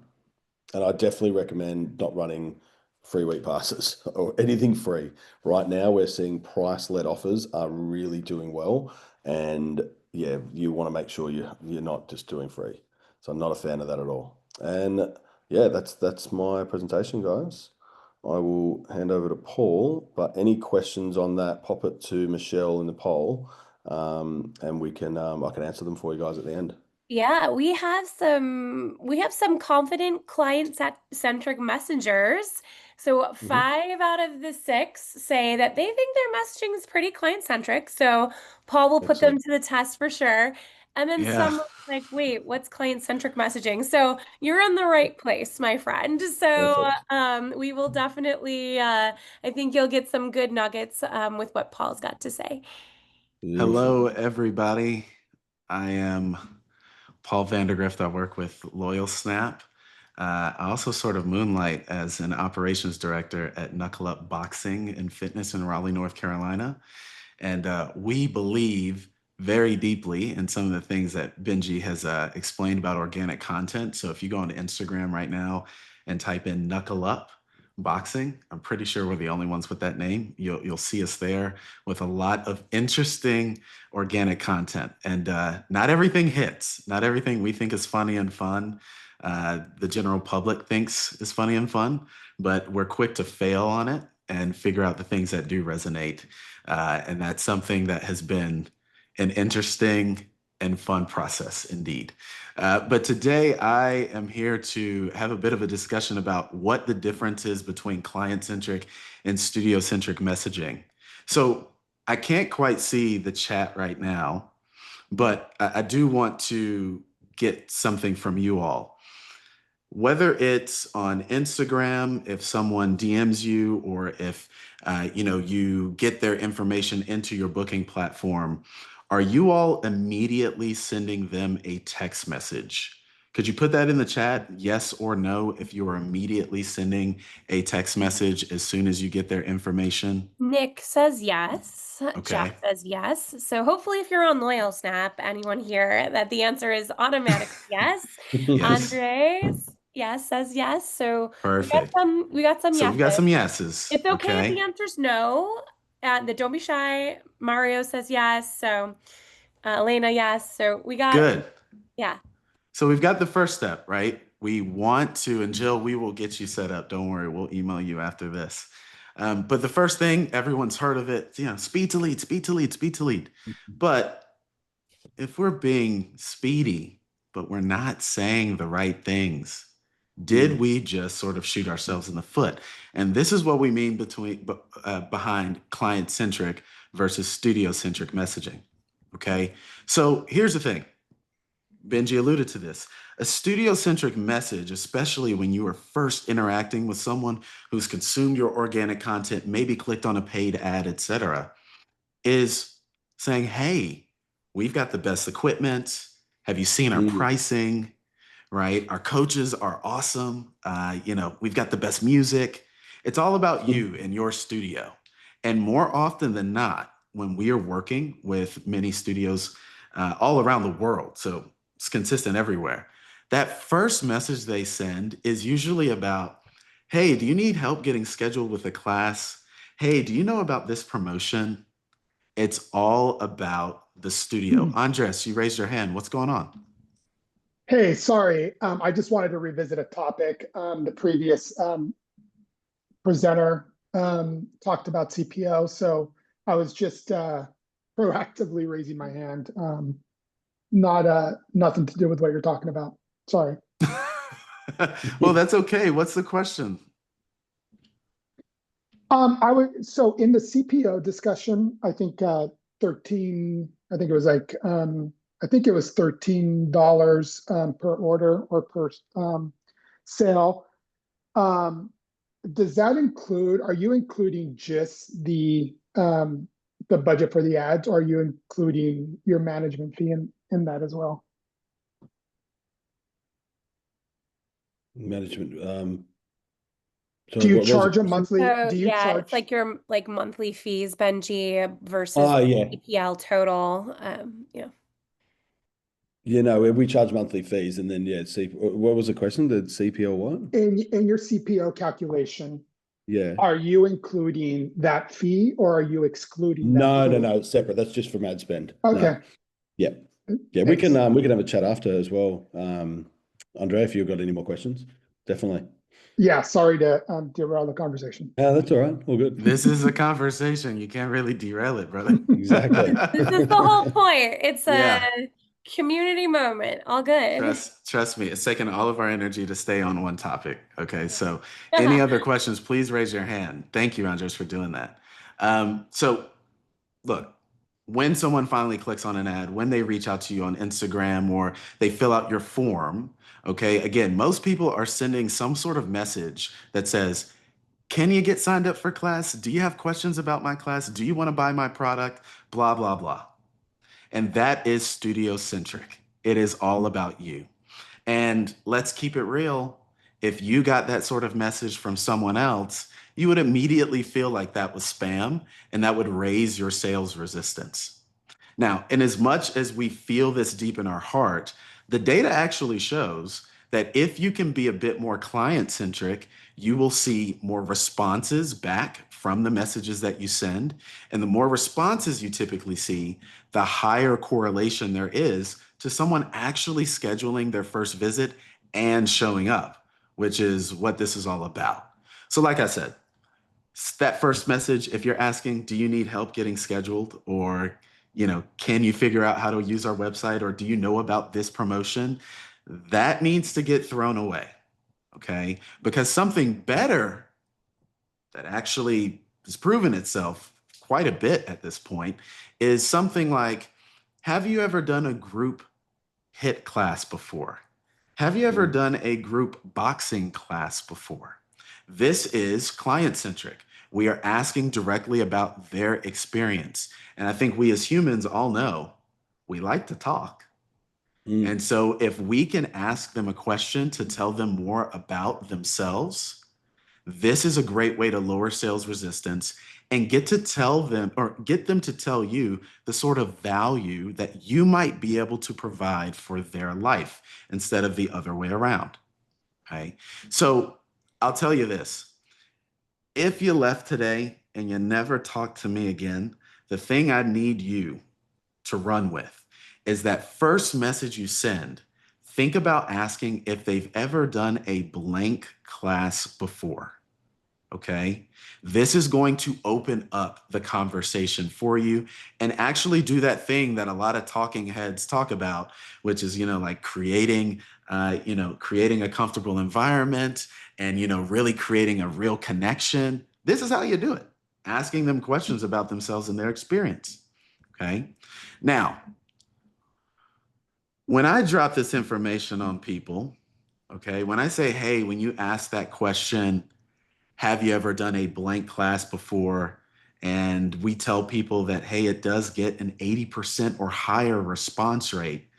And I definitely recommend not running free week passes or anything free. Right now, we're seeing price-led offers are really doing well. And yeah, you want to make sure you're not just doing free. So I'm not a fan of that at all. And yeah, that's my presentation, guys. I will hand over to Paul, but any questions on that, pop it to Michelle in the poll, and I can answer them for you guys at the end. Yeah, we have some confident client-centric messengers. So Mhm. 5 out of the 6 say that they think their messaging is pretty client-centric. So Paul will put them Excellent. to the test for sure. And then Yeah. some are like, wait, what's client-centric messaging? So you're in the right place, my friend. So Perfect. we will definitely I think you'll get some good nuggets with what Paul's got to say. Hello, Beautiful. everybody. I am Paul Vandergrift. I work with Loyalsnap. I also sort of moonlight as an operations director at Knuckle Up Boxing and Fitness in Raleigh, North Carolina. And we believe very deeply in some of the things that Benji has explained about organic content. So if you go on Instagram right now and type in Knuckle Up Boxing, I'm pretty sure we're the only ones with that name. You'll see us there with a lot of interesting organic content. And not everything hits. Not everything we think is funny and fun. The general public thinks is funny and fun, but we're quick to fail on it and figure out the things that do resonate. And that's something that has been an interesting and fun process indeed. But today I am here to have a bit of a discussion about what the difference is between client-centric and studio-centric messaging. So I can't quite see the chat right now, but I do want to get something from you all. Whether it's on Instagram, if someone DMs you, or if you get their information into your booking platform, are you all immediately sending them a text message? Could you put that in the chat, yes or no, if you are immediately sending a text message as soon as you get their information? Nick says yes. Jeff Okay. says yes. So hopefully if you're on Loyalsnap, anyone here, that the answer is automatic yes. Yes. Andres, yes, says yes. So Perfect. we got some So we've got yeses. some yeses. It's okay if the Okay. answer's no. Don't be shy. Mario says yes. So Elena, yes. So we got, Good. yeah. So we've got the first step, right? We want to, and Jill, we will get you set up. Don't worry, we'll email you after this. But the first thing, everyone's heard of it, speed to lead, speed to lead, speed to lead. But if we're being speedy, but we're not saying the right things, did we just sort of shoot ourselves in the foot? And this is what we mean behind client-centric versus studio-centric messaging. Okay, so here's the thing. Benji alluded to this. A studio centric message, especially when you are first interacting with someone who's consumed your organic content, maybe clicked on a paid ad, etc., is saying, hey, we've got the best equipment. Have you seen our Mm. pricing? Right? Our coaches are awesome. We've got the best music. It's all about you and your studio. And more often than not, when we are working with many studios all around the world, so it's consistent everywhere, that first message they send is usually about, hey, do you need help getting scheduled with a class? Hey, do you know about this promotion? It's all about the studio. Andres, you raised your hand. What's going on? Hey, sorry. I just wanted to revisit a topic. The previous presenter talked about CPO, so I was just proactively raising my hand. Not nothing to do with what you're talking about. Sorry. Well, that's okay. What's the question? So in the CPO discussion, I think 13. I think it was like I think it was $13 per order or per sale. Does that include, are you including just the budget for the ads, or are you including your management fee in that as well? Management. Do Sorry, you what was charge it? a monthly, So do you yeah, it's charge? like your monthly fees, Benji, versus Ah, yeah. EPL total. Yeah. We charge monthly fees, and then what was the question? The CPO what? In your CPO calculation, Yeah. are you including that fee or are you excluding that No, fee? it's separate. That's just from ad spend. Okay. No. Yeah. Yeah, Thanks. we can have a chat after as well. Andre, if you've got any more questions, definitely. Yeah, sorry to derail the conversation. That's all right. All good. This is a conversation. You can't really derail it, brother. Exactly. This is the whole point. It's Yeah. Community moment. All good. Trust me, it's taking all of our energy to stay on one topic. Okay, so any other questions, please raise your hand. Thank you, Andres, for doing that. So look, when someone finally clicks on an ad, when they reach out to you on Instagram or they fill out your form, okay, again, most people are sending some sort of message that says, can you get signed up for class? Do you have questions about my class? Do you want to buy my product? Blah, blah, blah. And that is studio centric. It is all about you. And let's keep it real. If you got that sort of message from someone else, you would immediately feel like that was spam and that would raise your sales resistance. Now, in as much as we feel this deep in our heart, the data actually shows that if you can be a bit more client centric, you will see more responses back from the messages that you send. And the more responses you typically see, the higher correlation there is to someone actually scheduling their first visit and showing up, which is what this is all about. So, like I said, that first message, if you're asking, do you need help getting scheduled? Or, can you figure out how to use our website? Or do you know about this promotion? That needs to get thrown away. Okay. Because something better that actually has proven itself quite a bit at this point is something like, have you ever done a group HIT class before? Have you ever done a group boxing class before? This is client centric. We are asking directly about their experience. And I think we as humans all know we like to talk. And so if we can ask them a question to tell them more about themselves, this is a great way to lower sales resistance and get to tell them or get them to tell you the sort of value that you might be able to provide for their life instead of the other way around. Okay. So I'll tell you this. If you left today and you never talk to me again, the thing I need you to run with is that first message you send. Think about asking if they've ever done a blank class before. Okay. This is going to open up the conversation for you and actually do that thing that a lot of talking heads talk about, which is, like creating a comfortable environment and, really creating a real connection. This is how you do it. Asking them questions about themselves and their experience. Okay. Now, when I drop this information on people, okay, when I say, hey, when you ask that question, have you ever done a blank class before? And we tell people that, hey, it does get an 80% or higher response rate.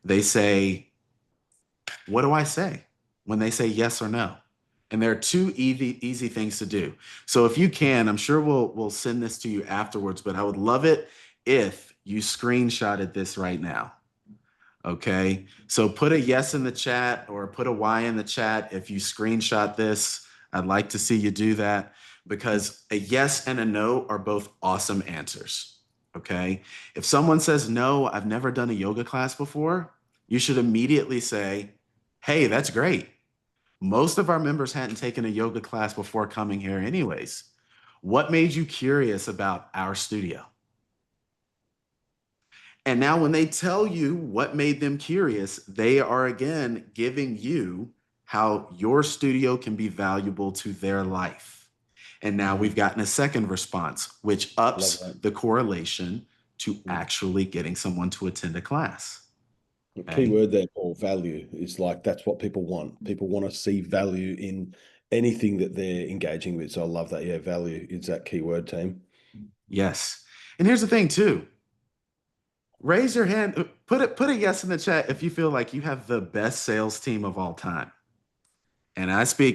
They say, what do I say when they say yes or no? And there are two easy things to do. So if you can, I'm sure we'll send this to you afterwards, but I would love it if you screenshotted this right now. Okay, so put a yes in the chat or put a Y in the chat if you screenshot this. I'd like to see you do that because a yes and a no are both awesome answers. Okay, if someone says no, I've never done a yoga class before, you should immediately say, hey, that's great. Most of our members hadn't taken a yoga class before coming here anyways. What made you curious about our studio? And now when they tell you what made them curious, they are again giving you how your studio can be valuable to their life. And now we've gotten a second response, which ups the correlation to actually getting someone to attend a class. The Okay? key word there, Paul, value, is like that's what people want. People want to see value in anything that they're engaging with. So I love that. Yeah, value is that key word, team. Yes. And here's the thing too. Raise your hand, put a yes in the chat if you feel like you have the best sales team of all time. And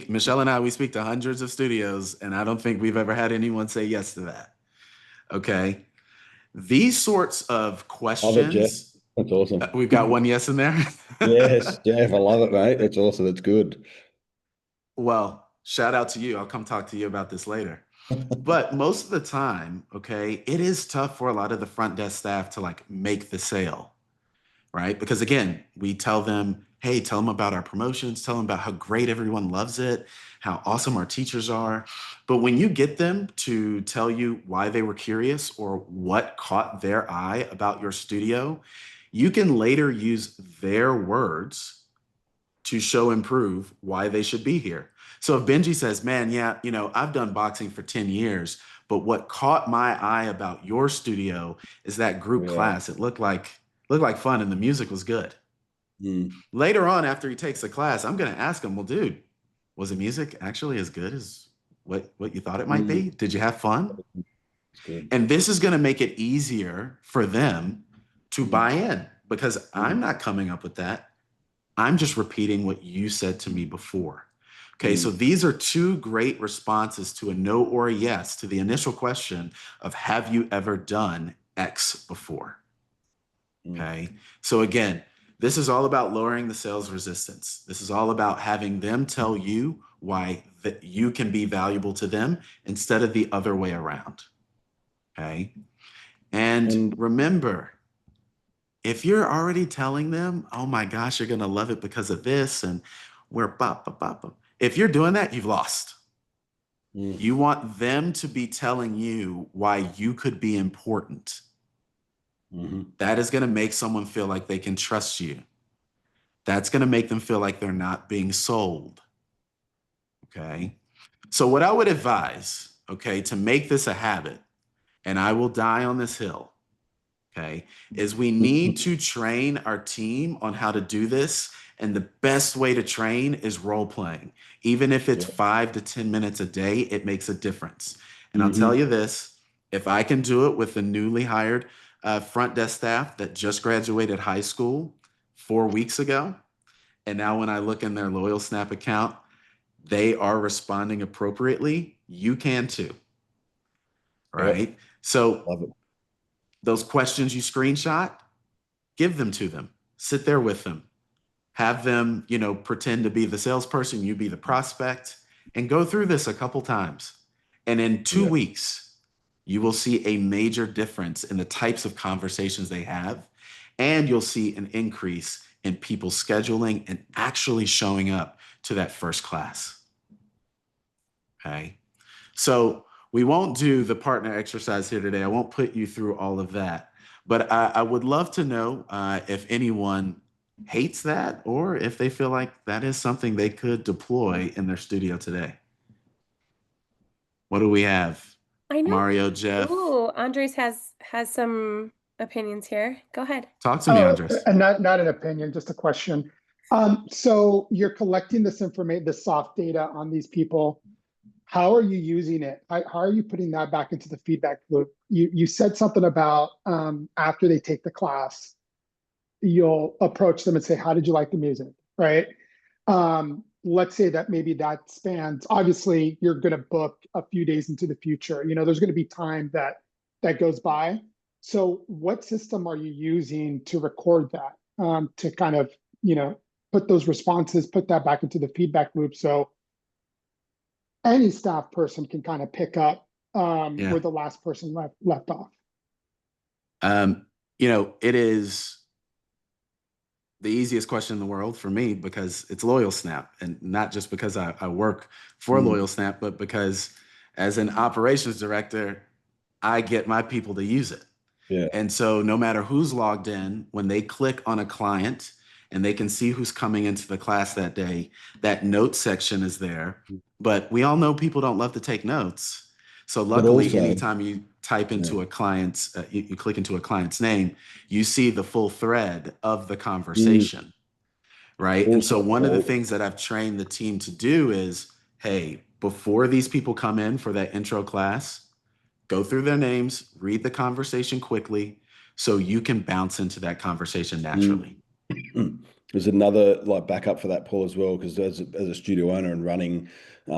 Michelle and I, we speak to hundreds of studios, and I don't think we've ever had anyone say yes to that. Okay. These sorts of Love it, Jeff. questions, That's awesome. we've got one yes in there. Yes, Jeff, I love it, mate. That's awesome. That's good. Well, shout out to you. I'll come talk to you about this later. But most of the time, okay, it is tough for a lot of the front desk staff to like make the sale, right? Because again, we tell them, hey, tell them about our promotions, tell them about how great everyone loves it, how awesome our teachers are. But when you get them to tell you why they were curious or what caught their eye about your studio, you can later use their words to show and prove why they should be here. So if Benji says, man, yeah, I've done boxing for 10 years, but what caught my eye about your studio is that group Yeah. class. It looked like fun and the music was good. Mm. Later on, after he takes the class, I'm going to ask him, well, dude, was the music actually as good as what you thought it might be? Did you have fun? It's good. And this is going to make it easier for them to buy in because I'm not coming up with that. I'm just repeating what you said to me before. Okay, so these are two great responses to a no or a yes to the initial question of have you ever done X before? Okay, so again, this is all about lowering the sales resistance. This is all about having them tell you why that you can be valuable to them instead of the other way around. Okay, and remember, if you're already telling them, oh my gosh, you're going to love it because of this, and we're bop, bop, bop, bop. If you're doing that, you've lost. You want them to be telling you why you could be important. That is going to make someone feel like they can trust you. That's going to make them feel like they're not being sold. Okay. So, what I would advise, okay, to make this a habit, and I will die on this hill, okay, is we need to train our team on how to do this. And the best way to train is role playing. Even if it's 5 to 10 minutes a day, it makes a difference. And I'll tell you this, if I can do it with the newly hired front desk staff that just graduated high school 4 weeks ago, and now when I look in their Loyalsnap account, they are responding appropriately, you can too. Right? So Love it. those questions you screenshot, give them to them. Sit there with them. Have them, pretend to be the salesperson, you be the prospect, and go through this a couple times. And in 2 weeks, you will see a major difference in the types of conversations they have. And you'll see an increase in people scheduling and actually showing up to that first class. Okay. So we won't do the partner exercise here today. I won't put you through all of that. But I would love to know if anyone hates that or if they feel like that is something they could deploy in their studio today. What do we have? I know. Mario, Jeff. Ooh, Andres has some opinions here. Go ahead. Talk to me, Andres. And not an opinion, just a question. So you're collecting this information, the soft data on these people. How are you using it? How are you putting that back into the feedback loop? You said something about after they take the class, you'll approach them and say, how did you like the music, right? Let's say that maybe that spans, obviously you're going to book a few days into the future. There's going to be time that goes by. So what system are you using to record that, to kind of, put those responses, put that back into the feedback loop so any staff person can kind of pick up where the last person left off? It is the easiest question in the world for me because it's Loyalsnap, and not just because I work for Loyalsnap, but because as an operations director, I get my people to use it. Yeah. And so no matter who's logged in, when they click on a client and they can see who's coming into the class that day, that notes section is there. But we all know people don't love to take notes. So luckily, also, anytime you type into a client's, you click into a client's name, you see the full thread of the conversation, right? And so one of the things that I've trained the team to do is, hey, before these people come in for that intro class, go through their names, read the conversation quickly, so you can bounce into that conversation naturally. There's another backup for that, Paul, as well, because as a studio owner and running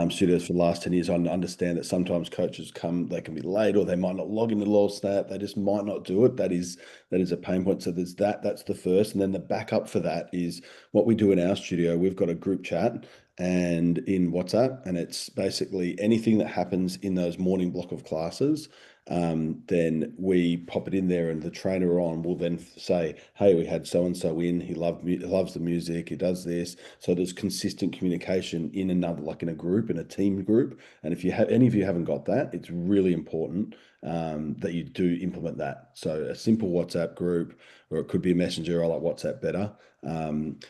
studios for the last 10 years, I understand that sometimes coaches they can be late, or they might not log into Loyalsnap. They just might not do it. That is a pain point. So there's that's the first. And then the backup for that is what we do in our studio. We've got a group chat and in WhatsApp, and it's basically anything that happens in those morning block of classes. then we pop it in there, and the trainer on will then say, hey, we had so and so in, he loves the music, he does this. So there's consistent communication in another, like in a group, in a team group. And if you have any of you haven't got that, it's really important that you do implement that. So a simple WhatsApp group, or it could be a messenger. I like WhatsApp better.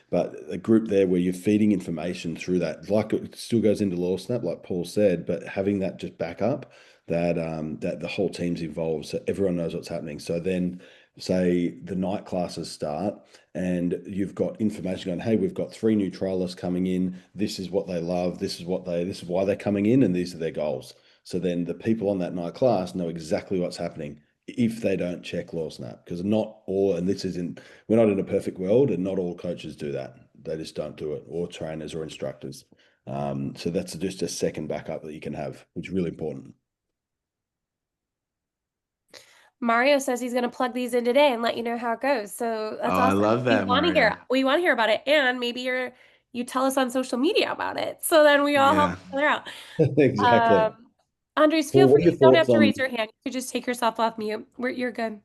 But a group there where you're feeding information through that, like it still goes into Loyalsnap, like Paul said, but having that just back up that that the whole team's involved, so everyone knows what's happening. So then, say the night classes start, and you've got information going, hey, we've got 3 new trialists coming in. This is what they love. This is why they're coming in, and these are their goals. So then the people on that night class know exactly what's happening if they don't check Loyalsnap, because not all, and this isn't, we're not in a perfect world, and not all coaches do that. They just don't do it, or trainers or instructors. So that's just a second backup that you can have, which is really important. Mario says he's going to plug these in today and let you know how it goes. So that's Oh, I awesome. love We that, want to Mario. hear about it, and maybe you tell us on social media about it. So then we all help Yeah. each other out. Exactly. Andres, feel Paul, what free. are You your don't have thoughts to on? raise your hand. You could just take yourself off mute. You're good.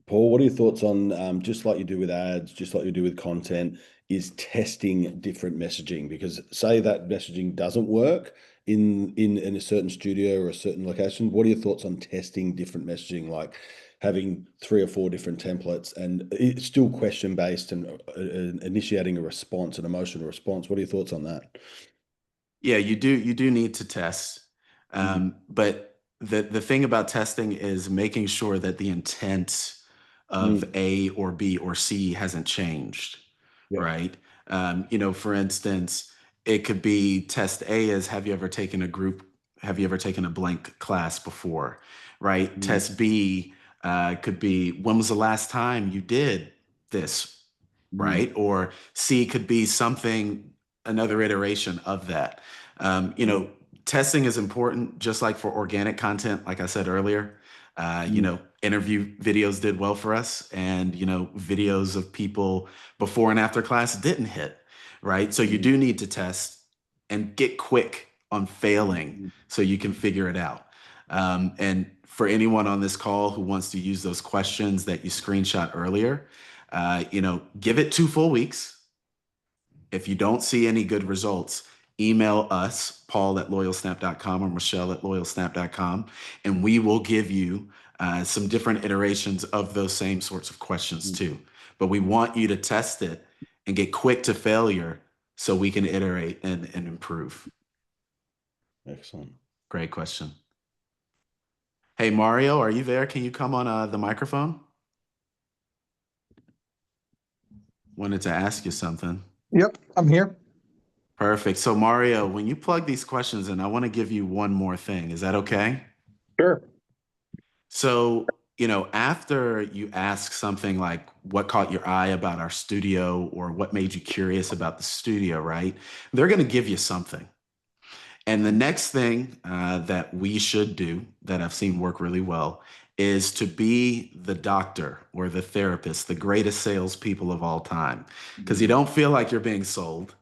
Paul, what are your thoughts on just like you do with ads, just like you do with content, is testing different messaging? Because say that messaging doesn't work in a certain studio or a certain location. What are your thoughts on testing different messaging, like having 3 or 4 different templates, and it's still question based, and initiating a response, an emotional response? What are your thoughts on that? Yeah, you do need to test. But the thing about testing is making sure that the intent of Mm. A or B or C hasn't changed, Yeah. right? For instance, it could be test A is have you ever taken a blank class before, right? Mm. Test B could be, when was the last time you did this, Mm. right? Or C could be something, another iteration of that. Um, you Mm. know, Testing is important, just like for organic content, like I said earlier. Mm. Interview videos did well for us, and videos of people before and after class didn't hit, right? So you Mm. do need to test and get quick on failing Mm. so you can figure it out. And for anyone on this call who wants to use those questions that you screenshot earlier, give it 2 full weeks. If you don't see any good results, email us, Paul@loyalsnap.com or Michelle@loyalsnap.com, and we will give you some different iterations of those same sorts of questions Mm. too. But we want you to test it and get quick to failure so we can iterate and improve. Excellent. Great question. Hey, Mario, are you there? Can you come on the microphone? Wanted to ask you something. Yep, I'm here. Perfect. So, Mario, when you plug these questions in, I want to give you one more thing. Is that okay? Sure. So, after you ask something like what caught your eye about our studio or what made you curious about the studio, right? They're going to give you something. And the next thing that we should do that I've seen work really well is to be the doctor or the therapist, the greatest salespeople of all time. Because you Mm. don't feel like you're being sold,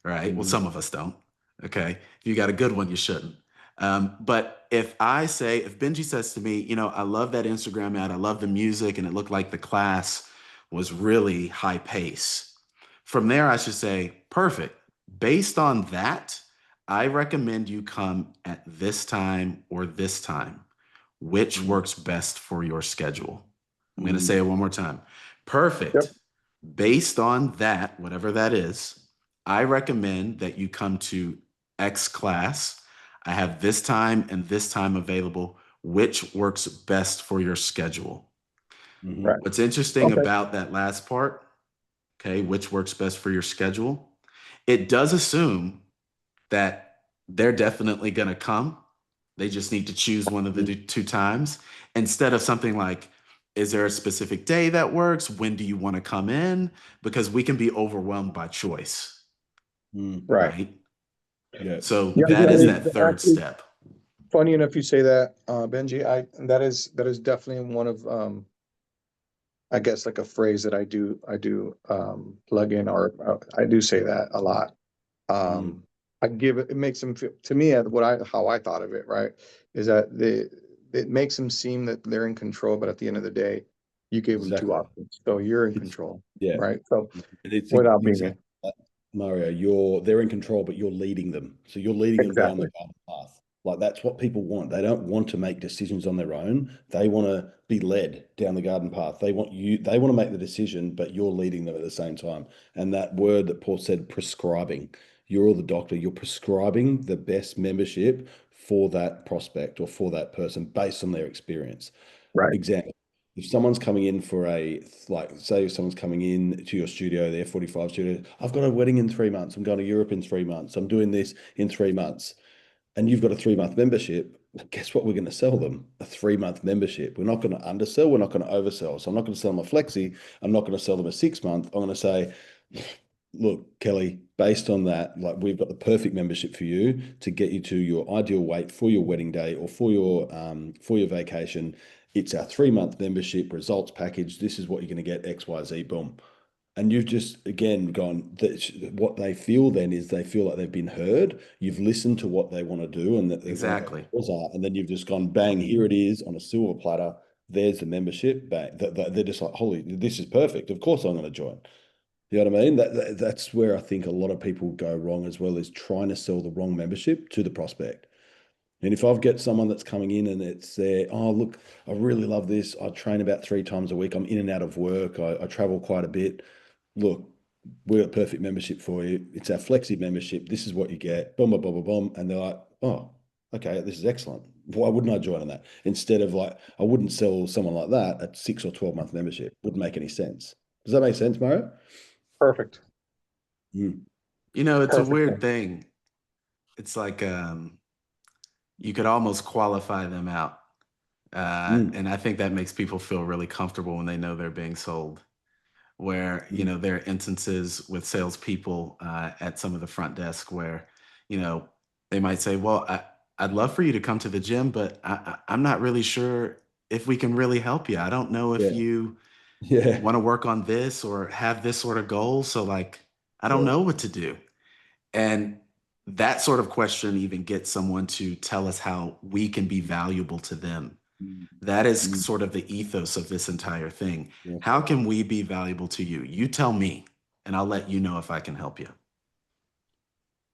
right? Well, Mm. some of us don't. Okay. If you got a good one, you shouldn't. But if Benji says to me, I love that Instagram ad, I love the music, and it looked like the class was really high pace. From there, I should say, perfect. Based on that, I recommend you come at this time or this time. Which Mm. works best for your schedule? I'm going to Mm. say it one more time. Yep. Perfect. Based on that, whatever that is, I recommend that you come to X class. I have this time and this time available. Which works best for your schedule? Mhm. Right. What's interesting Okay. about that last part, okay, which works best for your schedule, it does assume that they're definitely going to come. They just need to choose one of the Mm. 2 times instead of something like, is there a specific day that works? When do you want to come in? Because we can be overwhelmed by choice, Mm. Right. right? Yeah. So Yeah. that is Benji, that third Actually, step. funny enough you say that, Benji. That is definitely one of I guess like a phrase that I do plug in, or I do say that a lot. Mm. Um I give it, it makes them feel, to me, how I thought of it, right, is that it makes them seem that they're in control, but at the end of the day, you gave them two Exactly. options. So you're in It's- control, Yeah. right? So And it's without being exactly that, Mario, they're in control, but you're leading them. So you're leading them down exactly the garden path. Like that's what people want. They don't want to make decisions on their own. They want to be led down the garden path. They want to make the decision, but you're leading them at the same time. And that word that Paul said, prescribing, you're the doctor, you're prescribing the best membership for that prospect or for that person based on their experience. right. Example. If someone's coming in for say if someone's coming in to your studio, their 45 studio, I've got a wedding in 3 months. I'm going to Europe in 3 months. I'm doing this in 3 months. And you've got a 3-month membership. Guess what? We're going to sell them a 3-month membership. We're not going to undersell. We're not going to oversell. So I'm not going to sell them a flexi. I'm not going to sell them a 6-month. I'm going to say, look, Kelly, based on that, like we've got the perfect membership for you to get you to your ideal weight for your wedding day or for your vacation. It's our 3-month membership results package. This is what you're going to get, XYZ, boom. And you've just again gone that what they feel then is they feel like they've been heard. You've listened to what they want to do and that Exactly. and then you've just gone bang, here it is on a silver platter. There's the membership. Bang. They're just like, holy, this is perfect. Of course I'm going to join. You know what I mean? That's where I think a lot of people go wrong as well, is trying to sell the wrong membership to the prospect. And if I've got someone that's coming in and it's there, oh, look, I really love this. I train about 3 times a week. I'm in and out of work. I travel quite a bit. Look, we've got a perfect membership for you. It's our flexi membership. This is what you get. Boom, boom, boom, boom, boom. And they're like, oh, okay, this is excellent. Why wouldn't I join on that? Instead of like, I wouldn't sell someone like that a 6 or 12-month membership. Wouldn't make any sense. Does that make sense, Mario? Perfect. Mm. You know, it's a Perfect. weird thing. It's like you could almost qualify them out. And I think that makes people feel really comfortable when they know they're being sold. Where, you know, there are instances with salespeople at some of the front desk where, you know, they might say, well, I'd love for you to come to the gym, but I'm not really sure if we can really help you. I don't know if Yeah. you Yeah. want to work on this or have this sort of goal. So, like, I don't know what to do. And that sort of question even gets someone to tell us how we can be valuable to them. That is sort of the ethos of this entire thing. Yeah. How can we be valuable to you? You tell me, and I'll let you know if I can help you.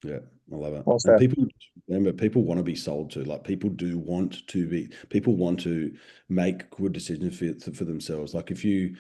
Yeah, I love it. Well And said. people, remember, people want to be sold to. Like people want to make good decisions for themselves. Like if you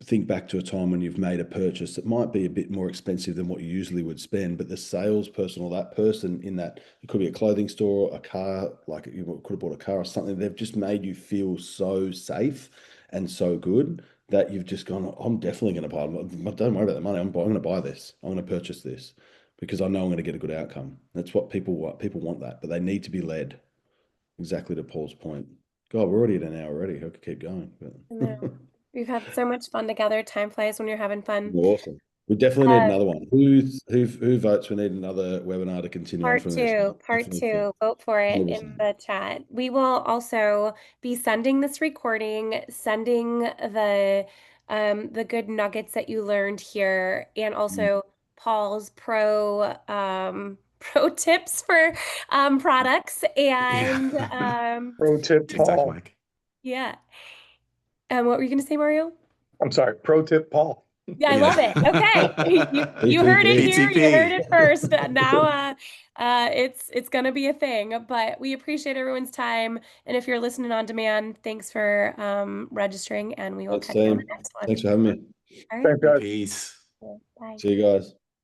think back to a time when you've made a purchase that might be a bit more expensive than what you usually would spend, but the salesperson or that person in that, it could be a clothing store, a car, like you could have bought a car or something, they've just made you feel so safe and so good that you've just gone, I'm definitely going to buy it. Don't worry about the money. I'm going to buy this. I'm going to purchase this because I know I'm going to get a good outcome. That's what people want. People want that, but they need to be led. Exactly to Paul's point. God, we're already at an hour already. I could keep going, I but know. We've had so much fun together. Time flies when you're having fun. awesome. We definitely need Uh, another one. Who votes? We need another webinar to continue on Part from this. two, part Definitely think. two, vote for it in 100%. the chat. We will also be sending this recording, sending the good nuggets that you learned here, and also Paul's pro tips for products and Yeah. Pro tip, TikTok Paul. Mike. yeah. What were you gonna say, Mario? I'm sorry. Pro tip, Paul. Yeah, I love it. Okay. You heard it here. You heard it first. Now it's gonna be a thing, but we appreciate everyone's time. And if you're listening on demand, thanks for registering and we will Thanks, catch you on the team. next one. Thanks for having me. All right. Thanks, guys. Peace. Bye. See you guys.